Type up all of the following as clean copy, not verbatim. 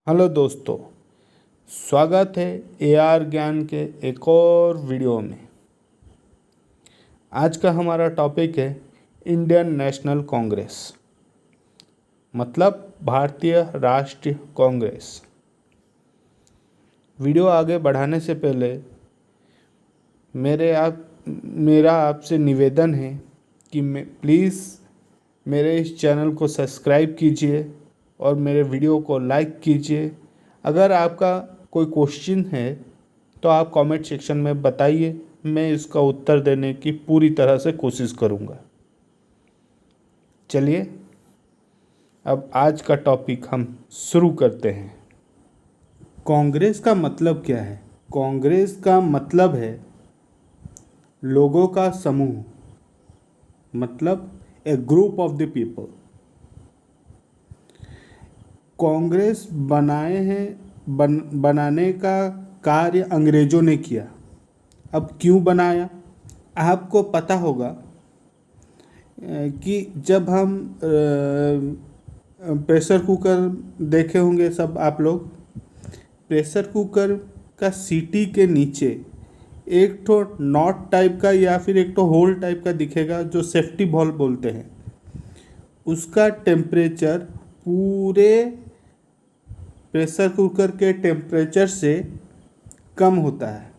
Hello दोस्तों, स्वागत है एआर ज्ञान के एक और वीडियो में। आज का हमारा टॉपिक है इंडियन नेशनल कांग्रेस, मतलब भारतीय राष्ट्रीय कांग्रेस। वीडियो आगे बढ़ाने से पहले मेरा आपसे निवेदन है कि प्लीज़ मेरे इस चैनल को सब्सक्राइब कीजिए और मेरे वीडियो को लाइक कीजिए। अगर आपका कोई क्वेश्चन है तो आप कमेंट सेक्शन में बताइए, मैं इसका उत्तर देने की पूरी तरह से कोशिश करूँगा। चलिए अब आज का टॉपिक हम शुरू करते हैं। कांग्रेस का मतलब क्या है? कांग्रेस का मतलब है लोगों का समूह, मतलब a group of the people. Congress बनाने का कार्य अंग्रेज़ों ने किया। अब क्यों बनाया? आपको पता होगा कि जब हम प्रेशर कुकर देखे होंगे सब आप लोग, प्रेशर कुकर का सीटी के नीचे एक तो नॉट टाइप का या फिर एक तो होल टाइप का दिखेगा जो सेफ्टी वाल्व बोलते हैं। उसका टेम्परेचर पूरे प्रेशर कुकर के टेम्परेचर से कम होता है,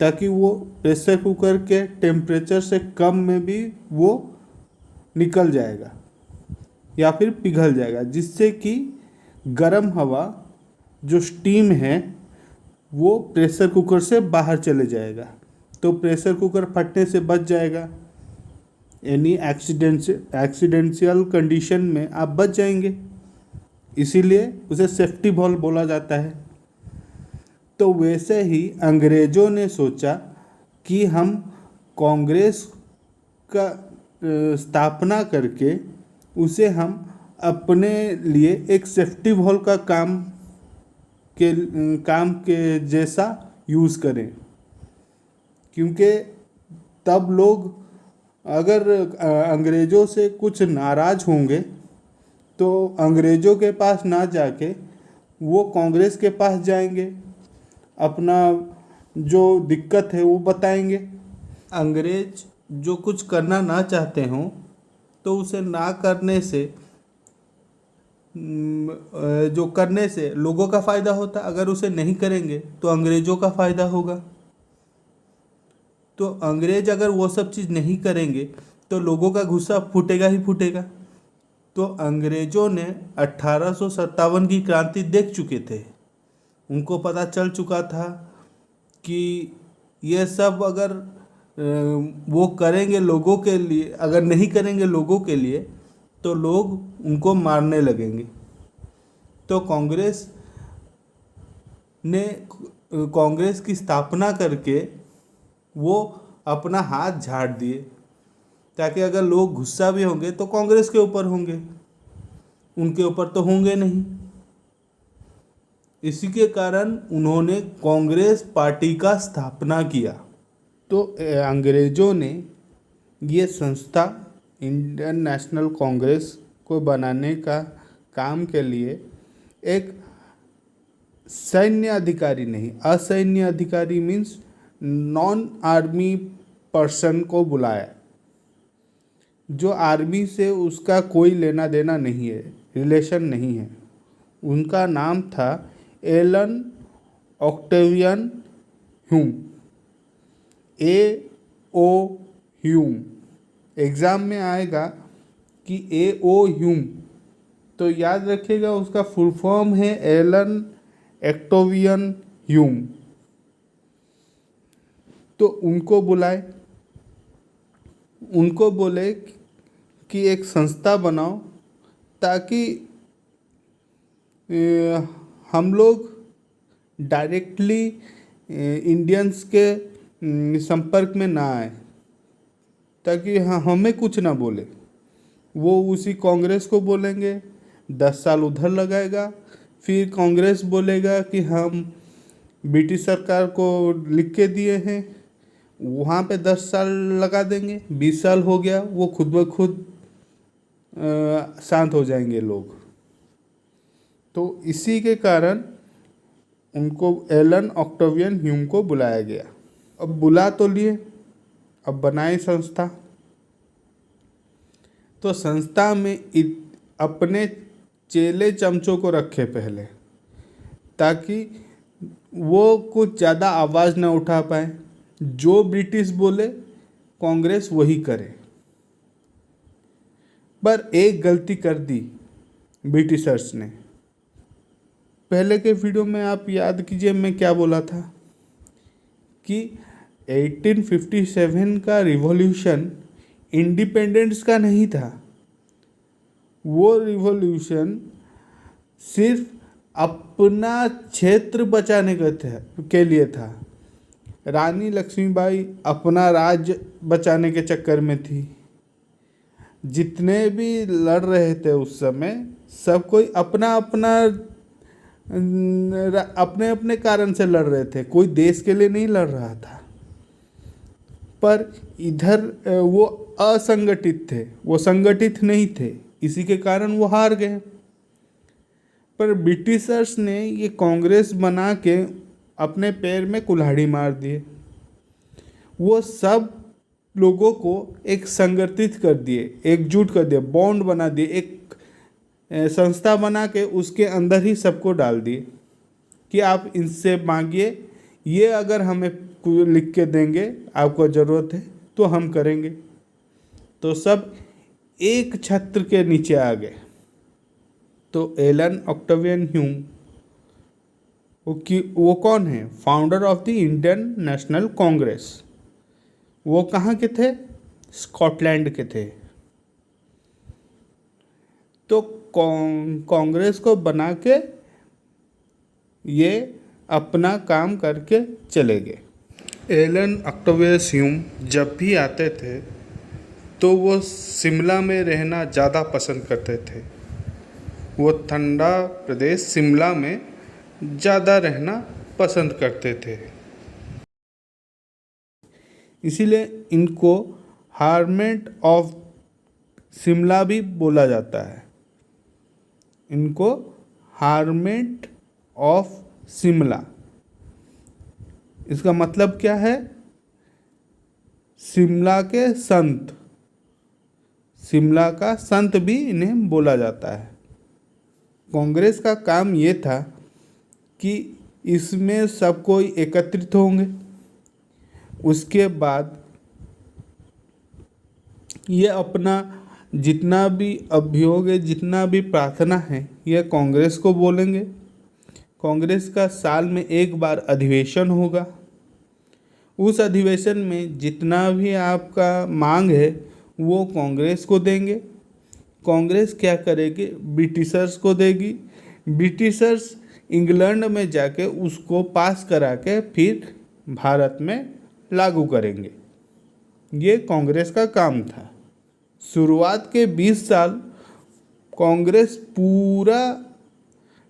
ताकि वो प्रेशर कुकर के टेम्परेचर से कम में भी वो निकल जाएगा या फिर पिघल जाएगा, जिससे कि गर्म हवा जो स्टीम है वो प्रेशर कुकर से बाहर चले जाएगा, तो प्रेशर कुकर फटने से बच जाएगा। एनी एक्सीडेंशियल कंडीशन में आप बच जाएंगे, इसीलिए उसे सेफ्टी वॉल्व बोला जाता है। तो वैसे ही अंग्रेज़ों ने सोचा कि हम कांग्रेस का स्थापना करके उसे हम अपने लिए एक सेफ्टी वॉल्व का काम के जैसा यूज़ करें, क्योंकि तब लोग अगर अंग्रेज़ों से कुछ नाराज़ होंगे तो अंग्रेज़ों के पास ना जाके वो कांग्रेस के पास जाएंगे, अपना जो दिक्कत है वो बताएंगे। अंग्रेज जो कुछ करना ना चाहते हों तो उसे ना करने से जो करने से लोगों का फ़ायदा होता, अगर उसे नहीं करेंगे तो अंग्रेज़ों का फ़ायदा होगा। तो अंग्रेज अगर वो सब चीज़ नहीं करेंगे तो लोगों का गुस्सा फूटेगा ही फूटेगा। तो अंग्रेज़ों ने 1857 की क्रांति देख चुके थे, उनको पता चल चुका था कि ये सब अगर वो करेंगे लोगों के लिए, अगर नहीं करेंगे लोगों के लिए तो लोग उनको मारने लगेंगे। तो कांग्रेस की स्थापना करके वो अपना हाथ झाड़ दिए, ताकि अगर लोग गुस्सा भी होंगे तो कांग्रेस के ऊपर होंगे, उनके ऊपर तो होंगे नहीं। इसी के कारण उन्होंने कांग्रेस पार्टी का स्थापना किया। तो अंग्रेज़ों ने ये संस्था इंडियन नेशनल कांग्रेस को बनाने का काम के लिए एक सैन्य अधिकारी नहीं, असैन्य अधिकारी मीन्स नॉन आर्मी पर्सन को बुलाया, जो आर्मी से उसका कोई लेना देना नहीं है, रिलेशन नहीं है। उनका नाम था Allan Octavian Hume, A.O. Hume. Exam में आएगा कि A.O. ह्यूम, तो याद रखिएगा उसका फुल फॉर्म है एलन ऑक्टेवियन ह्यूम। तो उनको बुलाए, उनको बोले कि एक संस्था बनाओ ताकि हम लोग डायरेक्टली इंडियंस के संपर्क में ना आए, ताकि हमें कुछ ना बोले। वो उसी कांग्रेस को बोलेंगे, 10 साल उधर लगाएगा, फिर कांग्रेस बोलेगा कि हम ब्रिटिश सरकार को लिख के दिए हैं, वहाँ पे 10 साल लगा देंगे, 20 साल हो गया, वो खुद ब खुद शांत हो जाएंगे लोग। तो इसी के कारण उनको एलन ऑक्टेवियन ह्यूम को बुलाया गया। अब बुला तो लिए, अब बनाई संस्था। तो संस्था में अपने चेले चमचों को रखे पहले, ताकि वो कुछ ज़्यादा आवाज़ न उठा पाए। जो ब्रिटिश बोले कांग्रेस वही करे। पर एक गलती कर दी ब्रिटिशर्स ने। पहले के वीडियो में आप याद कीजिए मैं क्या बोला था कि 1857 का रिवॉल्यूशन इंडिपेंडेंस का नहीं था। वो रिवॉल्यूशन सिर्फ अपना क्षेत्र बचाने के लिए था। रानी लक्ष्मीबाई अपना राज्य बचाने के चक्कर में थी। जितने भी लड़ रहे थे उस समय, सब कोई अपना अपना अपने अपने कारण से लड़ रहे थे, कोई देश के लिए नहीं लड़ रहा था। पर इधर वो असंगठित थे, वो संगठित नहीं थे, इसी के कारण वो हार गए। पर ब्रिटिशर्स ने ये कांग्रेस बना के अपने पैर में कुल्हाड़ी मार दिए। वो सब लोगों को एक संगठित कर दिए, एकजुट कर दिए, बॉन्ड बना दिए, एक संस्था बना के उसके अंदर ही सबको डाल दिए कि आप इनसे मांगिए, ये अगर हमें लिख के देंगे, आपको ज़रूरत है तो हम करेंगे। तो सब एक छत्र के नीचे आ गए। तो एलन ऑक्टेवियन ह्यूम वो कौन है? Founder of the Indian national Congress. वो कहाँ के थे? स्कॉटलैंड के थे। तो कांग्रेस को बना के ये अपना काम करके चले गए। एलन ऑक्टेवियन ह्यूम जब भी आते थे तो वो शिमला में रहना ज़्यादा पसंद करते थे। वो ठंडा प्रदेश शिमला में ज़्यादा रहना पसंद करते थे। इसीलिए इनको हार्मेट ऑफ शिमला भी बोला जाता है। इनको हार्मेट ऑफ शिमला, इसका मतलब क्या है? शिमला के संत, शिमला का संत भी इन्हें बोला जाता है। कांग्रेस का काम ये था कि इसमें सब कोई एकत्रित होंगे, उसके बाद ये अपना जितना भी अभियोग है, जितना भी प्रार्थना है, यह कांग्रेस को बोलेंगे। कांग्रेस का साल में एक बार अधिवेशन होगा। उस अधिवेशन में जितना भी आपका मांग है वो कांग्रेस को देंगे। कांग्रेस क्या करेगी? ब्रिटिशर्स को देगी। ब्रिटिशर्स इंग्लैंड में जाके उसको पास करा के फिर भारत में लागू करेंगे। ये कांग्रेस का काम था। शुरुआत के 20 साल कांग्रेस पूरा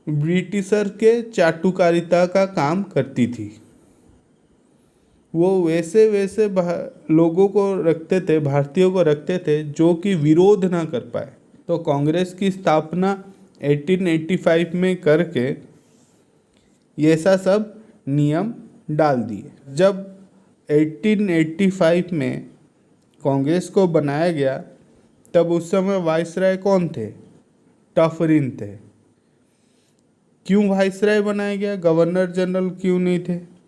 ब्रिटिशर के चाटुकारिता का काम करती थी। वो वैसे वैसे लोगों को रखते थे, भारतीयों को रखते थे जो कि विरोध ना कर पाए। तो कांग्रेस की स्थापना 1885 में करके ये सब नियम डाल दिए। जब 1885 में कांग्रेस को बनाया गया तब उस समय वाइसराय कौन थे? डफरिन थे। क्यों वाइसराय बनाया गया? गवर्नर जनरल क्यों नहीं थे?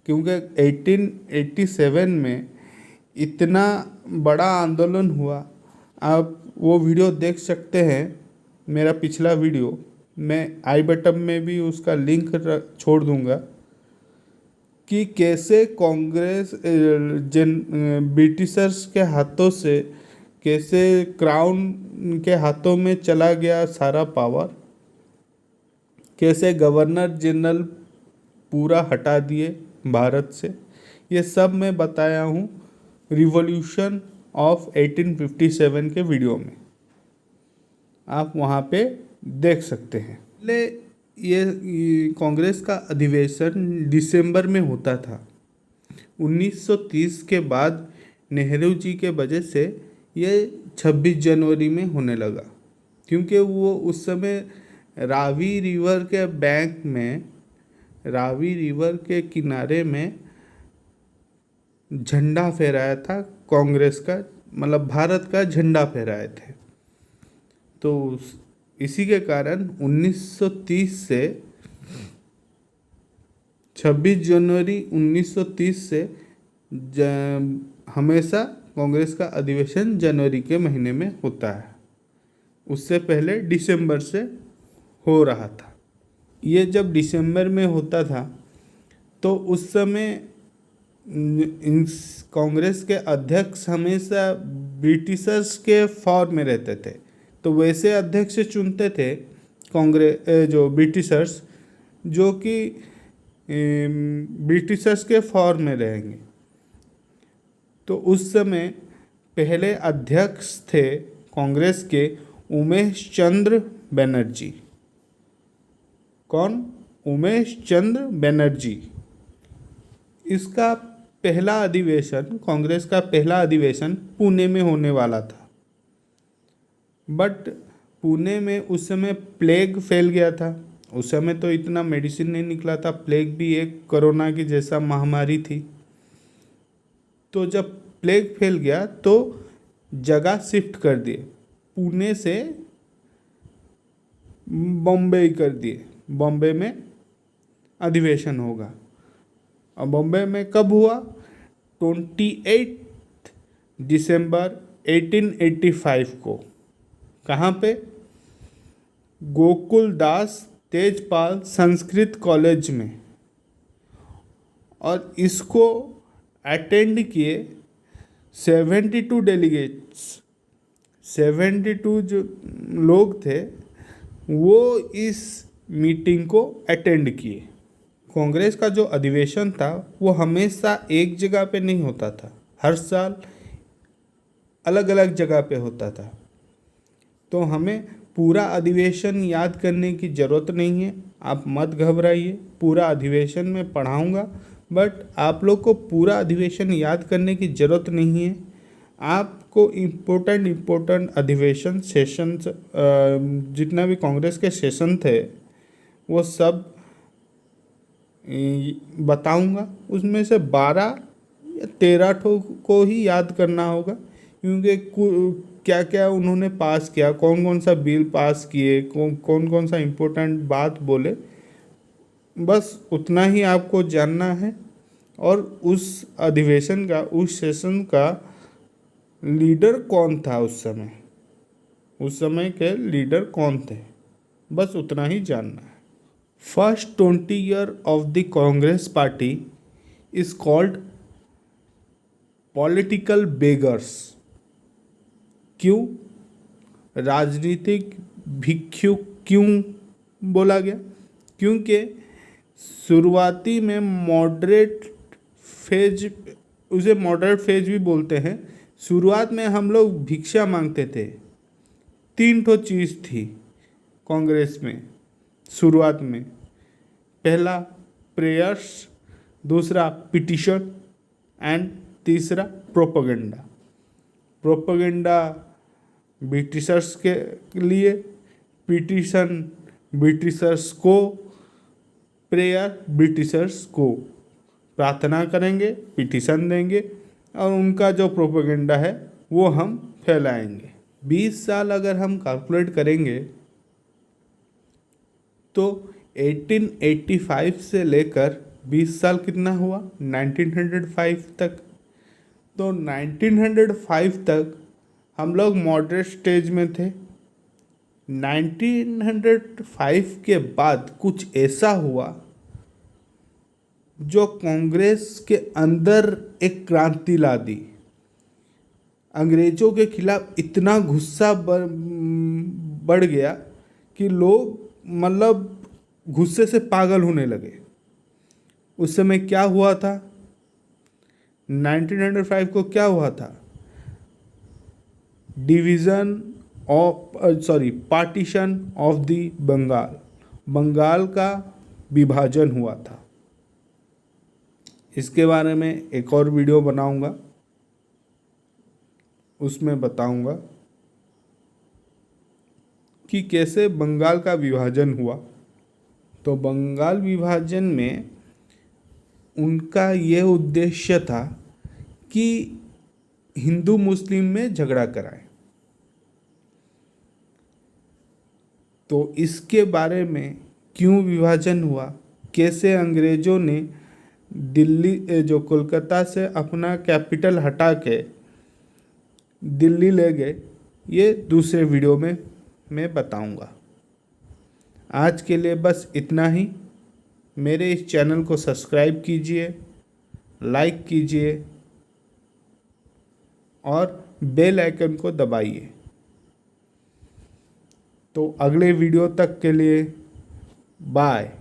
क्योंकि 1887 में इतना बड़ा आंदोलन हुआ। आप वो वीडियो देख सकते हैं, मेरा पिछला वीडियो, मैं आई बटन में भी उसका लिंक छोड़ दूंगा कि कैसे कांग्रेस ब्रिटिशर्स के हाथों से, कैसे क्राउन के हाथों में चला गया सारा पावर, कैसे गवर्नर जनरल पूरा हटा दिए भारत से। ये सब मैं बताया हूँ रिवॉल्यूशन ऑफ 1857 के वीडियो में, आप वहाँ पे देख सकते हैं। पहले ये कांग्रेस का अधिवेशन दिसंबर में होता था। 1930 के बाद नेहरू जी के वजह से ये 26 जनवरी में होने लगा, क्योंकि वो उस समय रावी रिवर के बैंक में, रावी रिवर के किनारे में झंडा फहराया था कांग्रेस का, मतलब भारत का झंडा फहराए थे। तो इसी के कारण 1930 से 26 जनवरी 1930 से हमेशा कांग्रेस का अधिवेशन जनवरी के महीने में होता है। उससे पहले दिसंबर से हो रहा था। ये जब दिसंबर में होता था तो उस समय कांग्रेस के अध्यक्ष हमेशा ब्रिटिशर्स के फॉर्म में रहते थे। तो वैसे अध्यक्ष चुनते थे कांग्रेस जो ब्रिटिशर्स, जो कि ब्रिटिशर्स के फॉर्म में रहेंगे। तो उस समय पहले अध्यक्ष थे कांग्रेस के उमेश चंद्र बनर्जी। कौन? उमेश चंद्र बनर्जी। इसका पहला अधिवेशन, कांग्रेस का पहला अधिवेशन पुणे में होने वाला था। बट पुणे में उस समय प्लेग फैल गया था। उस समय तो इतना मेडिसिन नहीं निकला था। प्लेग भी एक कोरोना की जैसा महामारी थी। तो जब प्लेग फैल गया तो जगह शिफ्ट कर दिए, पुणे से बॉम्बे कर दिए। बॉम्बे में अधिवेशन होगा। और बॉम्बे में कब हुआ? 28 दिसंबर 1885 को। कहाँ पे? गोकुल दास तेजपाल संस्कृत कॉलेज में। और इसको अटेंड किए 72 डेलीगेट्स। 72 जो लोग थे वो इस मीटिंग को अटेंड किए। कांग्रेस का जो अधिवेशन था वो हमेशा एक जगह पे नहीं होता था, हर साल अलग अलग जगह पे होता था। तो हमें पूरा अधिवेशन याद करने की ज़रूरत नहीं है, आप मत घबराइए। पूरा अधिवेशन मैं पढ़ाऊँगा, बट आप लोग को पूरा अधिवेशन याद करने की ज़रूरत नहीं है। आपको इम्पोर्टेंट अधिवेशन सेशंस, जितना भी कांग्रेस के सेशन थे वो सब बताऊंगा। उसमें से 12 या 13 को ही याद करना होगा, क्योंकि क्या क्या उन्होंने पास किया, कौन कौन सा बिल पास किए, कौन कौन सा इम्पोर्टेंट बात बोले, बस उतना ही आपको जानना है। और उस अधिवेशन का, उस सेशन का लीडर कौन था उस समय के लीडर कौन थे, बस उतना ही जानना है। First 20 year of the Congress party is called political beggars. क्यों? राजनीतिक भिक्षु क्यों बोला गया? क्योंकि शुरुआती में मॉडरेट फेज, उसे मॉडरेट फेज भी बोलते हैं। शुरुआत में हम लोग भिक्षा मांगते थे। 3 चीज़ थी कांग्रेस में शुरुआत में। पहला प्रेयर्स, दूसरा पिटिशन एंड तीसरा प्रोपेगेंडा। प्रोपेगेंडा ब्रिटिशर्स के लिए, पिटिशन ब्रिटिशर्स को, प्रेयर ब्रिटिशर्स को। प्रार्थना करेंगे, पिटिशन देंगे और उनका जो प्रोपेगेंडा है वो हम फैलाएंगे। 20 साल अगर हम कैलकुलेट करेंगे तो 1885 से लेकर 20 साल कितना हुआ? 1905 तक। तो 1905 तक हम लोग मॉडरेट स्टेज में थे। 1905 के बाद कुछ ऐसा हुआ जो कांग्रेस के अंदर एक क्रांति ला दी। अंग्रेजों के खिलाफ इतना गुस्सा बढ़ गया कि लोग मतलब गुस्से से पागल होने लगे। उस समय क्या हुआ था? 1905 को क्या हुआ था? Partition of the Bengal. Bengal का विभाजन हुआ था। इसके बारे में एक और वीडियो बनाऊंगा, उसमें बताऊंगा कि कैसे बंगाल का विभाजन हुआ। तो बंगाल विभाजन में उनका यह उद्देश्य था कि हिंदू मुस्लिम में झगड़ा कराए। तो इसके बारे में क्यों विभाजन हुआ, कैसे अंग्रेज़ों ने दिल्ली जो कोलकाता से अपना कैपिटल हटा के दिल्ली ले गए, ये दूसरे वीडियो में मैं बताऊंगा। आज के लिए बस इतना ही। मेरे इस चैनल को सब्सक्राइब कीजिए, लाइक कीजिए और बेल आइकन को दबाइए। तो अगले वीडियो तक के लिए बाय।